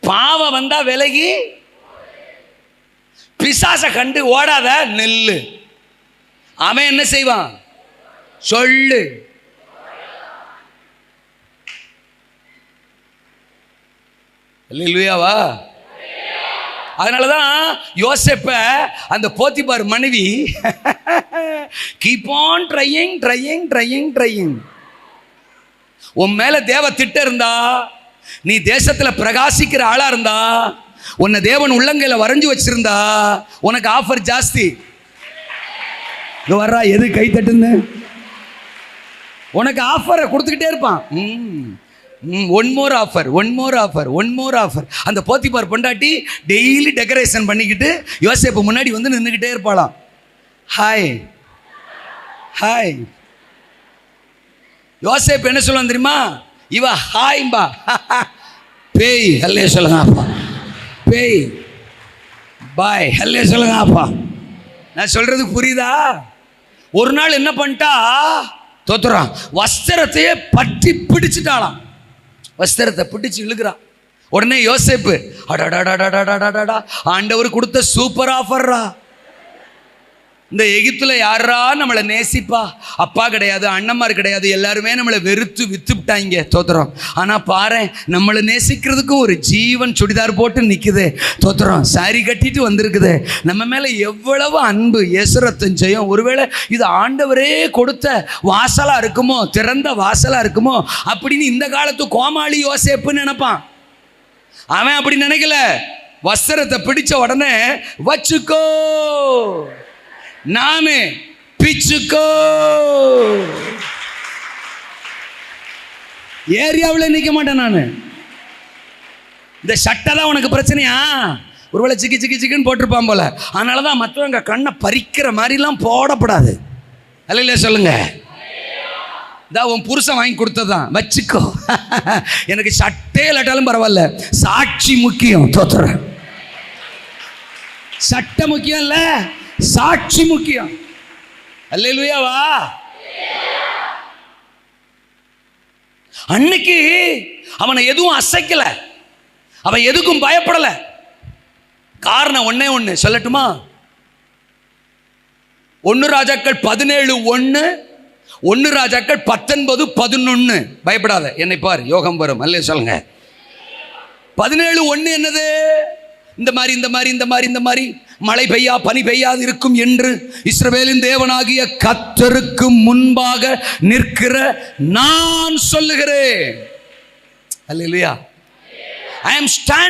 பாவம் வந்தா விலகி, பிசாச கண்டு ஓடாத நெல்லு. அவன் என்ன செய்வான்? சொல்லு. அல்லேலூயாவா? அதனாலதான் யோசேப்ப அந்த போத்திபார் மனைவி keep on trying trying trying trying. உன் மேல தேவ திட்டம் இருந்தா, நீ தேசத்துல பிரகாசிக்கிற ஆளா இருந்தா, உன்னை தேவன் உள்ளங்கையில வரைஞ்சு வச்சிருந்தா, உனக்கு ஆஃபர் ஜாஸ்தி. வர்றா எது கை தட்டுன்னு உனக்கு ஆஃபரை கொடுத்துக்கிட்டே இருப்பான். One more offer, one more offer, one more offer. அந்த போத்திபார் பொண்டாட்டி டெய்லி டெக்கரேஷன் பண்ணிக்கிட்டு யோசேப்பு முன்னாடி வந்து நின்றுக்கிட்டே இருப்பாளாம். Hi hi. யோசேப்பு என்ன சொல்லுவான் தெரியுமா? இவ ஹாய்ம்பா, பேய் ஹல்லே சொல்லுங்க அப்பா, பேய் பாய் ஹல்லே சொல்லுங்க அப்பா. நான் சொல்றது புரியுதா? ஒரு நாள் என்ன பண்ணிட்டா, தோத்துறான், வஸ்திரத்தையே பற்றி பிடிச்சிட்டாளாம். வஸ்திரத்தை பிடிச்சு இழுக்கிறான். உடனே யோசேப்பு, அடடா ஆண்டவர் கொடுத்த சூப்பர் ஆஃபர்ரா. இந்த எகிப்துல யாரா நம்மளை நேசிப்பா? அப்பா கிடையாது, அண்ணன்மார் கிடையாது, எல்லாருமே நம்மளை வெறுத்து வித்துட்டாங்க. தோத்துறோம். ஆனா பாரு, நம்மளை நேசிக்கிறதுக்கு ஒரு ஜீவன் சுடிதார் போட்டு நிக்குது. தோத்துறோம். சாரி கட்டிட்டு வந்திருக்குது. நம்ம மேல எவ்வளவு அன்பு, ஏசுரத்தின் ஜெயம். ஒருவேளை இது ஆண்டவரே கொடுத்த வாசலா இருக்குமோ, திறந்த வாசலா இருக்குமோ அப்படின்னு இந்த காலத்து கோமாளி யோசேப்புன்னு நினைப்பான். அவன் அப்படி நினைக்கல. வஸ்திரத்தை பிடிச்ச உடனே வச்சுக்கோ, நானு பிச்சுக்கோ. ஏரியாவில் நிற்க மாட்டேன் நானு. இந்த சட்டை தான் உனக்கு பிரச்சனையா? ஒருவேளை சிக்கி சிக்கி சிக்கன்னு போட்டிருப்பான் போல. அதனாலதான் மற்றவங்க கண்ணை பறிக்கிற மாதிரிலாம் போடப்படாது. அல்ல சொல்லுங்க. இதான் உன் புருஷன் வாங்கி கொடுத்ததான், வச்சுக்கோ. எனக்கு சட்டே இல்லாட்டாலும் பரவாயில்ல, சாட்சி முக்கியம். தோத்துறேன். சட்டை முக்கியம் இல்ல, சாட்சி முக்கியம். அல்லேலூயாவா? அன்னைக்கு அவனை எதுவும் அசைக்கல, அவன் எதுக்கும் பயப்படல. காரணம் ஒன்னே ஒண்ணு சொல்லட்டுமா? 1 ராஜாக்கள் 17:1, 1 ராஜாக்கள் 19:11. பயப்படாத, என்னை பார், யோகம் வரும். அல்லே சொல்லுங்க. 17:1 என்னது? இந்த மாதிரி இந்த மாதிரி இந்த மாதிரி இந்த மாதிரி மழை பெய்யா பனி பெய்யாது இருக்கும் என்று இஸ்ரவேலின் தேவனாகிய கர்த்தருக்கு முன்பாக நிற்கிற நான் சொல்லுகிறேன். அல்லேலூயா. I am standing